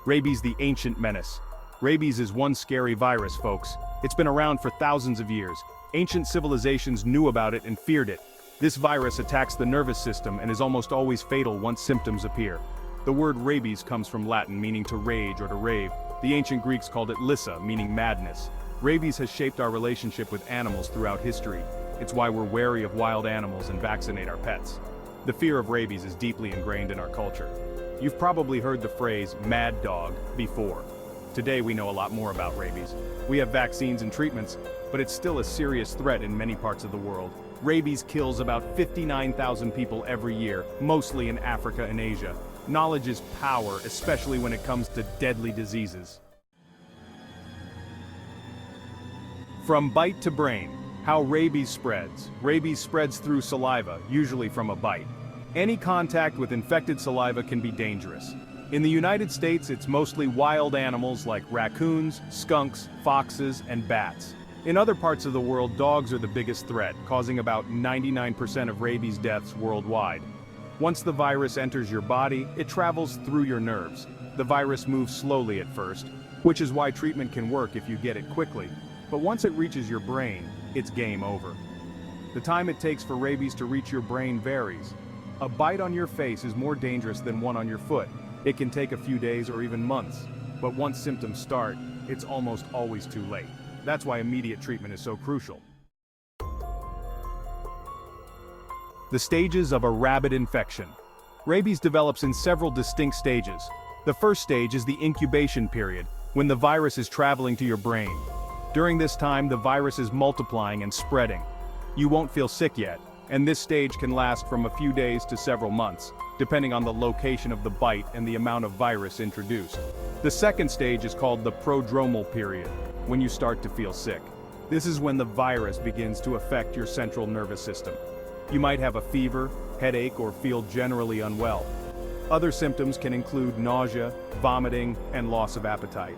Rabies, the Ancient Menace. Rabies is one scary virus, folks. It's been around for thousands of years. Ancient civilizations knew about it and feared it. This virus attacks the nervous system and is almost always fatal once symptoms appear. The word rabies comes from Latin meaning to rage or to rave. The ancient Greeks called it lyssa, meaning madness. Rabies has shaped our relationship with animals throughout history. It's why we're wary of wild animals and vaccinate our pets. The fear of rabies is deeply ingrained in our culture. You've probably heard the phrase "mad dog" before. Today we know a lot more about rabies. We have vaccines and treatments, but it's still a serious threat in many parts of the world. Rabies kills about 59,000 people every year, mostly in Africa and Asia. Knowledge is power, especially when it comes to deadly diseases. From bite to brain, how rabies spreads. Rabies spreads through saliva, usually from a bite. Any contact with infected saliva can be dangerous. In the United States, it's mostly wild animals like raccoons, skunks, foxes, and bats. In other parts of the world, dogs are the biggest threat, causing about 99% of rabies deaths worldwide. Once the virus enters your body, it travels through your nerves. The virus moves slowly at first, which is why treatment can work if you get it quickly. But once it reaches your brain, it's game over. The time it takes for rabies to reach your brain varies. A bite on your face is more dangerous than one on your foot. It can take a few days or even months. But once symptoms start, it's almost always too late. That's why immediate treatment is so crucial. The stages of a rabid infection. Rabies develops in several distinct stages. The first stage is the incubation period, when the virus is traveling to your brain. During this time, the virus is multiplying and spreading. You won't feel sick yet, and this stage can last from a few days to several months, depending on the location of the bite and the amount of virus introduced. The second stage is called the prodromal period, when you start to feel sick. This is when the virus begins to affect your central nervous system. You might have a fever, headache, or feel generally unwell. Other symptoms can include nausea, vomiting, and loss of appetite.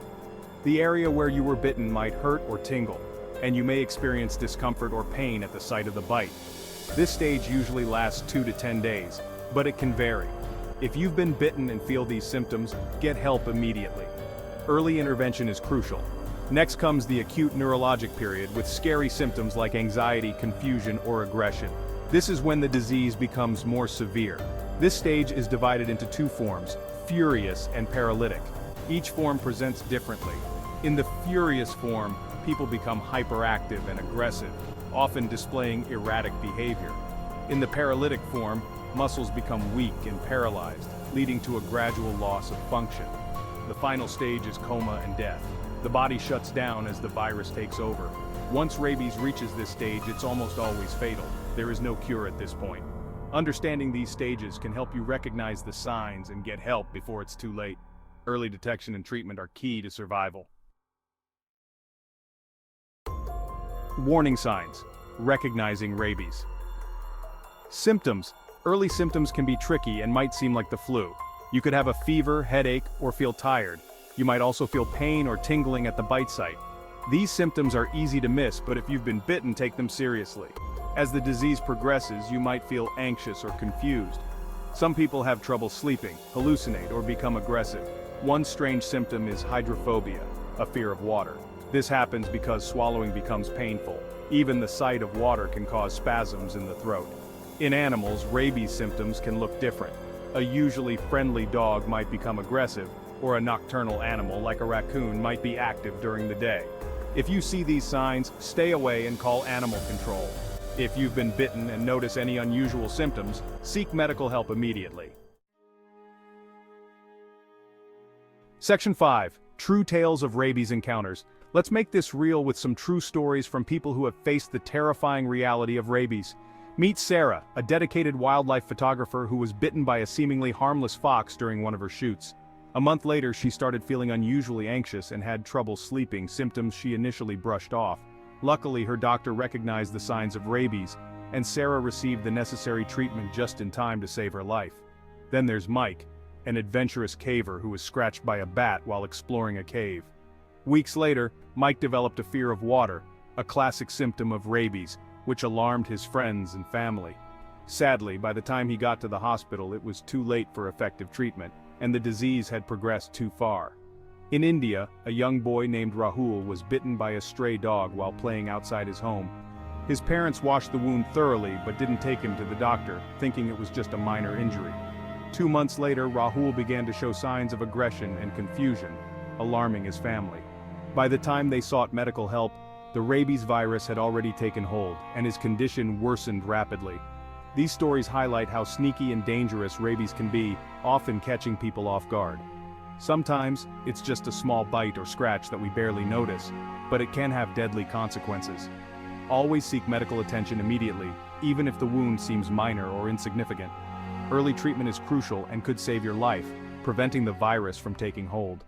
The area where you were bitten might hurt or tingle, and you may experience discomfort or pain at the site of the bite. This stage usually lasts 2 to 10 days, but it can vary. If you've been bitten and feel these symptoms, get help immediately. Early intervention is crucial. Next comes the acute neurologic period with scary symptoms like anxiety, confusion, or aggression. This is when the disease becomes more severe. This stage is divided into two forms, furious and paralytic. Each form presents differently. In the furious form, people become hyperactive and aggressive, often displaying erratic behavior. In the paralytic form, muscles become weak and paralyzed, leading to a gradual loss of function. The final stage is coma and death. The body shuts down as the virus takes over. Once rabies reaches this stage, it's almost always fatal. There is no cure at this point. Understanding these stages can help you recognize the signs and get help before it's too late. Early detection and treatment are key to survival. Warning signs. Recognizing rabies. Symptoms. Early symptoms can be tricky and might seem like the flu. You could have a fever, headache, or feel tired. You might also feel pain or tingling at the bite site. These symptoms are easy to miss, but if you've been bitten, take them seriously. As the disease progresses, you might feel anxious or confused. Some people have trouble sleeping, hallucinate, or become aggressive. One strange symptom is hydrophobia, a fear of water. This happens because swallowing becomes painful. Even the sight of water can cause spasms in the throat. In animals, rabies symptoms can look different. A usually friendly dog might become aggressive, or a nocturnal animal like a raccoon might be active during the day. If you see these signs, stay away and call animal control. If you've been bitten and notice any unusual symptoms, seek medical help immediately. Section 5. True Tales of Rabies Encounters. Let's make this real with some true stories from people who have faced the terrifying reality of rabies. Meet Sarah, a dedicated wildlife photographer who was bitten by a seemingly harmless fox during one of her shoots. A month later, she started feeling unusually anxious and had trouble sleeping, symptoms she initially brushed off. Luckily, her doctor recognized the signs of rabies, and Sarah received the necessary treatment just in time to save her life. Then there's Mike, an adventurous caver who was scratched by a bat while exploring a cave. Weeks later, Mike developed a fear of water, a classic symptom of rabies, which alarmed his friends and family. Sadly, by the time he got to the hospital, it was too late for effective treatment. and the disease had progressed too far. In India, a young boy named Rahul was bitten by a stray dog while playing outside his home. His parents washed the wound thoroughly but didn't take him to the doctor, thinking it was just a minor injury. 2 months later, Rahul began to show signs of aggression and confusion, alarming his family. By the time they sought medical help, the rabies virus had already taken hold, and his condition worsened rapidly. These stories highlight how sneaky and dangerous rabies can be, often catching people off guard. Sometimes, it's just a small bite or scratch that we barely notice, but it can have deadly consequences. Always seek medical attention immediately, even if the wound seems minor or insignificant. Early treatment is crucial and could save your life, preventing the virus from taking hold.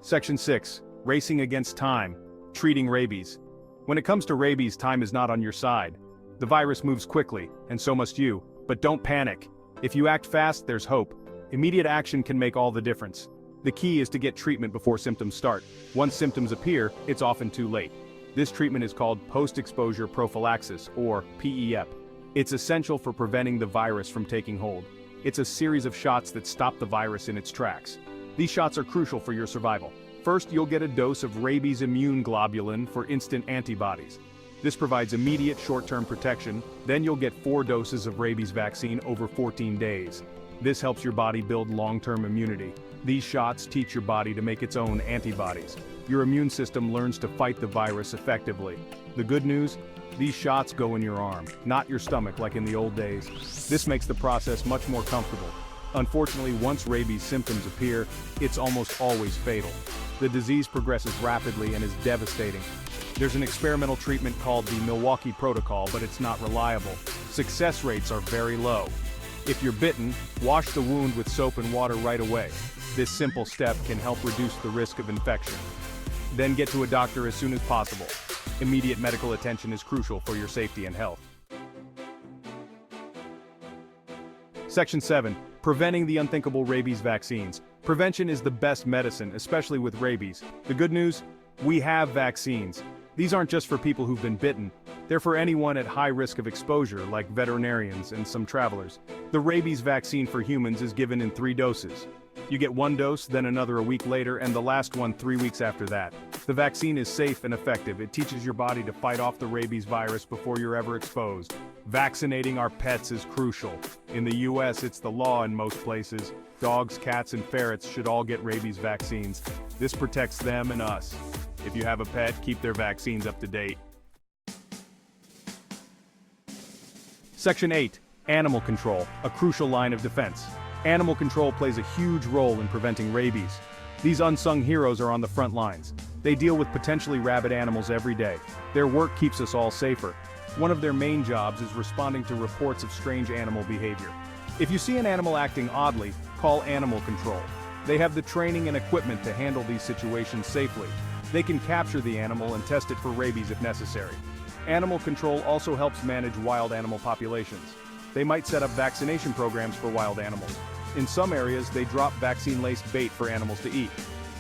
Section 6. Racing against time. Treating rabies. When it comes to rabies, time is not on your side. The virus moves quickly, and so must you, but don't panic. If you act fast, there's hope. Immediate action can make all the difference. The key is to get treatment before symptoms start. Once symptoms appear, it's often too late. This treatment is called post-exposure prophylaxis, or PEP. It's essential for preventing the virus from taking hold. It's a series of shots that stop the virus in its tracks. These shots are crucial for your survival. First, you'll get a dose of rabies immune globulin for instant antibodies. This provides immediate short-term protection. Then you'll get 4 doses of rabies vaccine over 14 days. This helps your body build long-term immunity. These shots teach your body to make its own antibodies. Your immune system learns to fight the virus effectively. The good news? These shots go in your arm, not your stomach like in the old days. This makes the process much more comfortable. Unfortunately, once rabies symptoms appear, it's almost always fatal. The disease progresses rapidly and is devastating. There's an experimental treatment called the Milwaukee Protocol, but it's not reliable. Success rates are very low. If you're bitten, wash the wound with soap and water right away. This simple step can help reduce the risk of infection. Then get to a doctor as soon as possible. Immediate medical attention is crucial for your safety and health. Section 7. Preventing the unthinkable rabies vaccines. Prevention is the best medicine, especially with rabies. The good news? We have vaccines. These aren't just for people who've been bitten. They're for anyone at high risk of exposure, like veterinarians and some travelers. The rabies vaccine for humans is given in 3 doses. You get 1 dose, then another a week later, and the last one 3 weeks after that. The vaccine is safe and effective. It teaches your body to fight off the rabies virus before you're ever exposed. Vaccinating our pets is crucial. In the US, it's the law in most places. Dogs, cats, and ferrets should all get rabies vaccines. This protects them and us. If you have a pet, keep their vaccines up to date. Section 8. Animal control, a crucial line of defense. Animal control plays a huge role in preventing rabies. These unsung heroes are on the front lines. They deal with potentially rabid animals every day. Their work keeps us all safer. One of their main jobs is responding to reports of strange animal behavior. If you see an animal acting oddly, call animal control. They have the training and equipment to handle these situations safely. They can capture the animal and test it for rabies if necessary. Animal control also helps manage wild animal populations. They might set up vaccination programs for wild animals. In some areas, they drop vaccine-laced bait for animals to eat.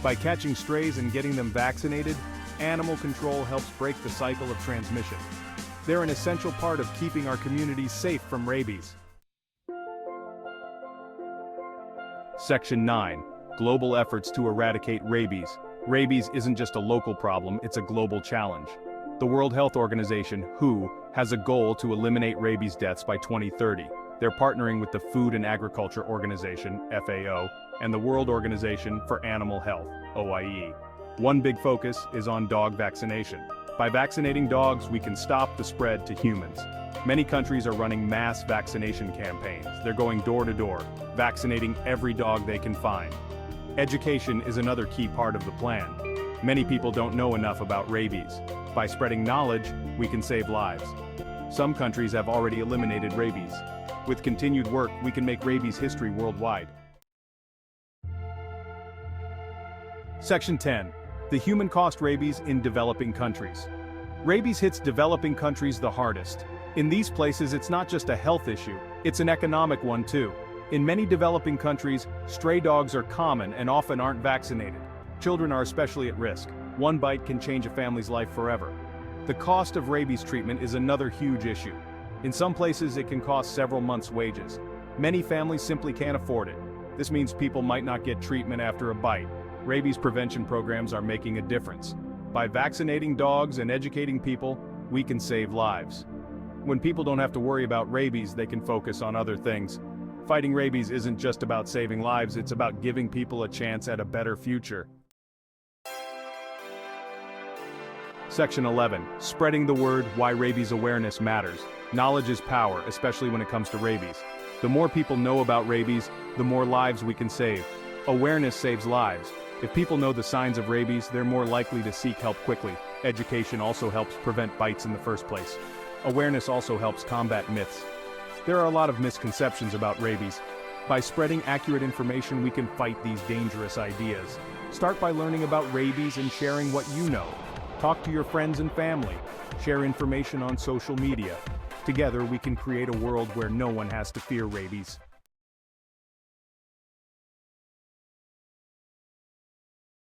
By catching strays and getting them vaccinated, animal control helps break the cycle of transmission. They're an essential part of keeping our communities safe from rabies. Section 9. Global efforts to eradicate rabies. Rabies isn't just a local problem, it's a global challenge. The World Health Organization, WHO, has a goal to eliminate rabies deaths by 2030. They're partnering with the Food and Agriculture Organization, FAO, and the World Organization for Animal Health, OIE. One big focus is on dog vaccination. By vaccinating dogs, we can stop the spread to humans. Many countries are running mass vaccination campaigns. They're going door to door, vaccinating every dog they can find. Education is another key part of the plan. Many people don't know enough about rabies. By spreading knowledge, we can save lives. Some countries have already eliminated rabies. With continued work, we can make rabies history worldwide. Section 10. The human cost rabies in developing countries. Rabies hits developing countries the hardest. In these places, it's not just a health issue, it's an economic one too. In many developing countries, stray dogs are common and often aren't vaccinated. Children are especially at risk. One bite can change a family's life forever. The cost of rabies treatment is another huge issue. In some places, it can cost several months' wages. Many families simply can't afford it. This means people might not get treatment after a bite. Rabies prevention programs are making a difference. By vaccinating dogs and educating people, we can save lives. When people don't have to worry about rabies, they can focus on other things. Fighting rabies isn't just about saving lives, it's about giving people a chance at a better future. Section 11. Spreading the word: why rabies awareness matters. Knowledge is power, especially when it comes to rabies. The more people know about rabies, the more lives we can save. Awareness saves lives. If people know the signs of rabies, they're more likely to seek help quickly. Education also helps prevent bites in the first place. Awareness also helps combat myths. There are a lot of misconceptions about rabies. By spreading accurate information, we can fight these dangerous ideas. Start by learning about rabies and sharing what you know. Talk to your friends and family. Share information on social media. Together, we can create a world where no one has to fear rabies.